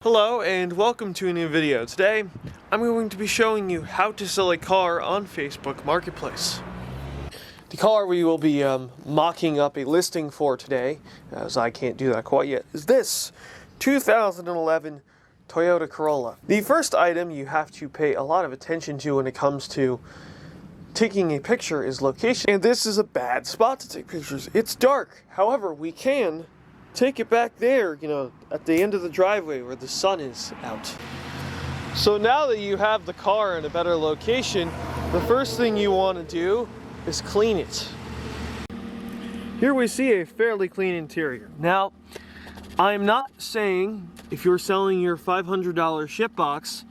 Hello and welcome to a new video. Today I'm going to be showing you how to sell a car on Facebook Marketplace. The car we will be mocking up a listing for today, as I can't do that quite yet, is this 2011 Toyota Corolla. The first item you have to pay a lot of attention to when it comes to taking a picture is location. And this is a bad spot to take pictures. It's dark. However, we can take it back there, at the end of the driveway where the sun is out. So now that you have the car in a better location, the first thing you want to do is clean it. Here we see a fairly clean interior. Now, I'm not saying if you're selling your $500 ship box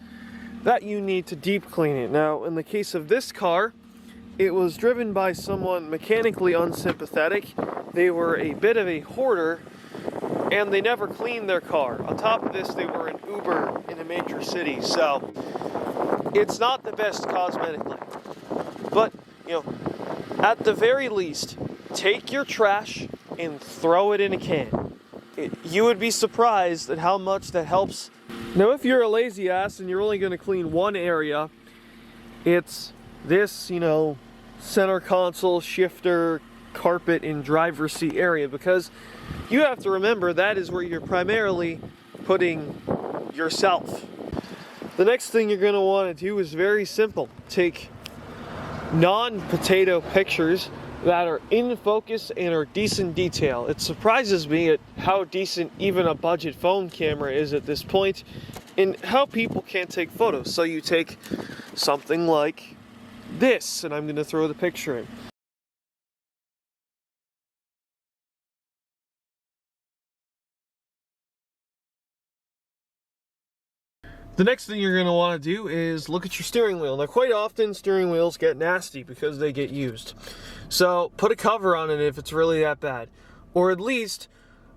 that you need to deep clean it. Now, in the case of this car, it was driven by someone mechanically unsympathetic. They were a bit of a hoarder, and they never cleaned their car. On top of this, they were an Uber in a major city, so it's not the best cosmetically. But, at the very least, take your trash and throw it in a can. You would be surprised at how much that helps. Now, if you're a lazy ass and you're only going to clean one area, it's this, center console, shifter, carpet, and driver's seat area, because you have to remember that is where you're primarily putting yourself. The next thing you're going to want to do is very simple. Take non-potato pictures that are in focus and are decent detail. It surprises me at how decent even a budget phone camera is at this point, and how people can't take photos. So you take something like this, and I'm going to throw the picture in. The next thing you're going to want to do is look at your steering wheel. Now, quite often steering wheels get nasty because they get used. So put a cover on it if it's really that bad. Or at least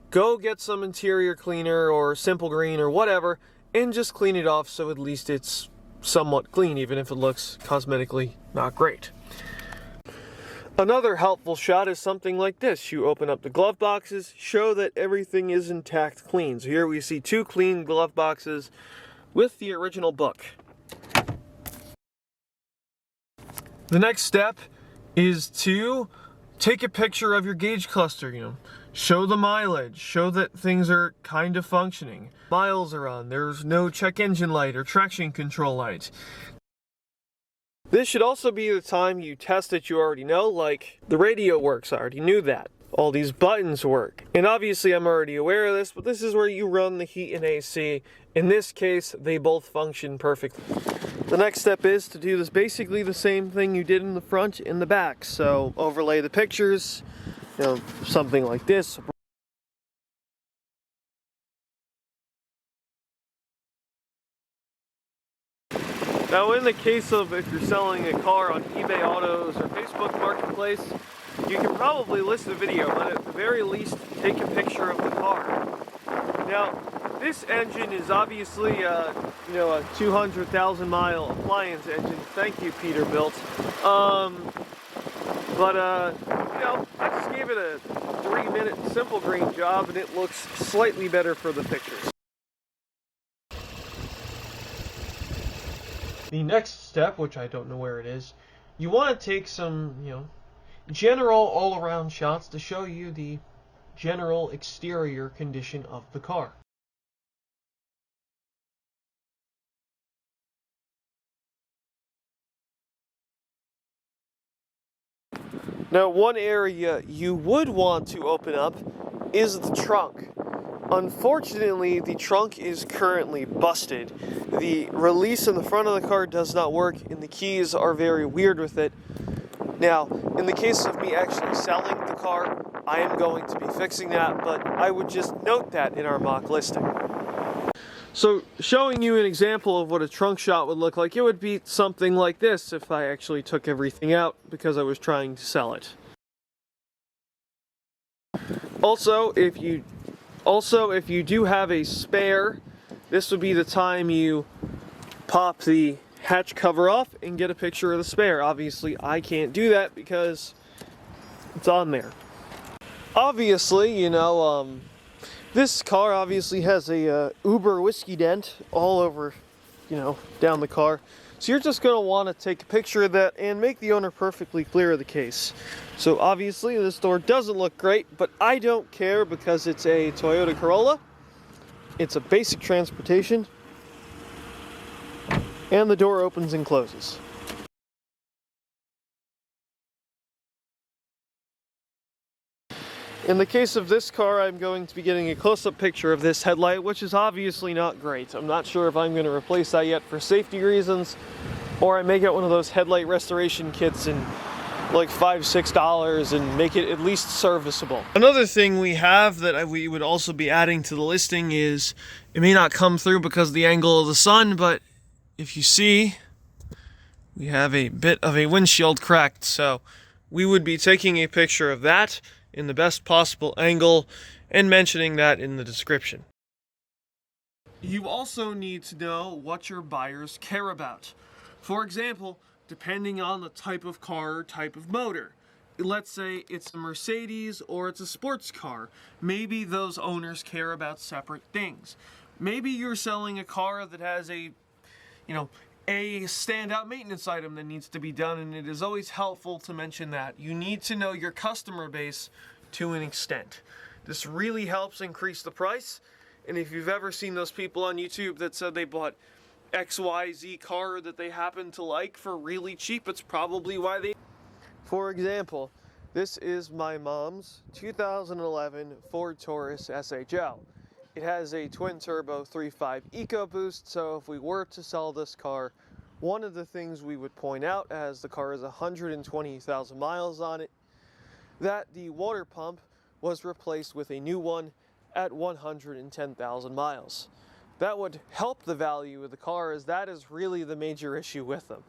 go get some interior cleaner or Simple Green or whatever and just clean it off so at least it's somewhat clean, even if it looks cosmetically not great. Another helpful shot is something like this. You open up the glove boxes, show that everything is intact, clean. So here we see two clean glove boxes with the original book. The next step is to take a picture of your gauge cluster, show the mileage, show that things are kind of functioning. Miles are on, there's no check engine light or traction control light. This should also be the time you test that you already know, like the radio works, I already knew that. All these buttons work. And obviously I'm already aware of this, but this is where you run the heat and AC. In this case, they both function perfectly. The next step is to do this basically the same thing you did in the front and the back. So overlay the pictures, something like this. Now, in the case of if you're selling a car on eBay Autos or Facebook Marketplace, you can probably list a video, but at the very least, take a picture of the car. Now, this engine is obviously a 200,000 mile appliance engine. Thank you, Peterbilt. I just gave it a 3-minute Simple Green job, and it looks slightly better for the pictures. The next step, which I don't know where it is, you want to take some, general all-around shots to show you the general exterior condition of the car. Now, one area you would want to open up is the trunk. Unfortunately, the trunk is currently busted. The release in the front of the car does not work, and the keys are very weird with it. Now, in the case of me actually selling the car, I am going to be fixing that, but I would just note that in our mock listing. So, showing you an example of what a trunk shot would look like, it would be something like this if I actually took everything out because I was trying to sell it. Also, if you do have a spare, this would be the time you pop the hatch cover off and get a picture of the spare. Obviously, I can't do that because it's on there. Obviously, This car obviously has a Uber whiskey dent all over, down the car. So you're just going to want to take a picture of that and make the owner perfectly clear of the case. So obviously this door doesn't look great, but I don't care because it's a Toyota Corolla. It's a basic transportation. And the door opens and closes. In the case of this car, I'm going to be getting a close-up picture of this headlight, which is obviously not great. I'm not sure if I'm going to replace that yet for safety reasons, or I may get one of those headlight restoration kits in like $5, $6 and make it at least serviceable. Another thing we have that we would also be adding to the listing is, it may not come through because of the angle of the sun, but if you see, we have a bit of a windshield cracked, so we would be taking a picture of that in the best possible angle and mentioning that in the description. You also need to know what your buyers care about. For example, depending on the type of car or type of motor. Let's say it's a Mercedes or it's a sports car. Maybe those owners care about separate things. Maybe you're selling a car that has a standout maintenance item that needs to be done, and it is always helpful to mention that. You need to know your customer base to an extent. This really helps increase the price, and if you've ever seen those people on YouTube that said they bought XYZ car that they happen to like for really cheap, it's probably why they... For example, this is my mom's 2011 Ford Taurus SHL. It has a twin-turbo 3.5 EcoBoost, so if we were to sell this car, one of the things we would point out, as the car has 120,000 miles on it, that the water pump was replaced with a new one at 110,000 miles. That would help the value of the car, as that is really the major issue with them.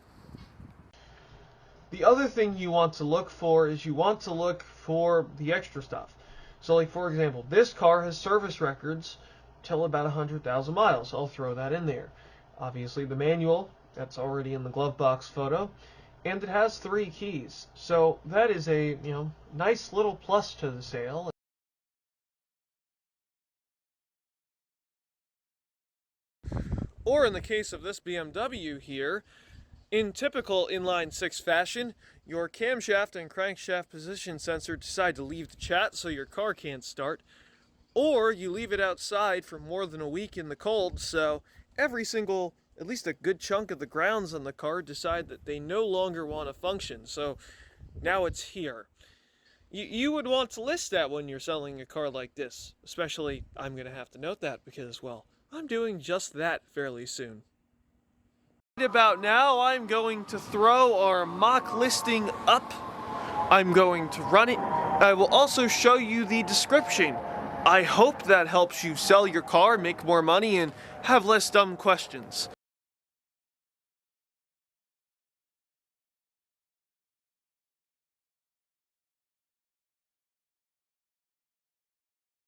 The other thing you want to look for is you want to look for the extra stuff. So like, for example, this car has service records till about 100,000 miles. I'll throw that in there. Obviously the manual, that's already in the glove box photo, and it has 3 keys. So that is a, nice little plus to the sale. Or in the case of this BMW here, in typical inline-6 fashion, your camshaft and crankshaft position sensor decide to leave the chat so your car can't start, or you leave it outside for more than a week in the cold, so every single, at least a good chunk of the grounds on the car decide that they no longer want to function, so now it's here. You would want to list that when you're selling a car like this, especially, I'm going to have to note that because, well, I'm doing just that fairly soon. About now, I'm going to throw our mock listing up. I'm going to run it. I will also show you the description. I hope that helps you sell your car, make more money, and have less dumb questions.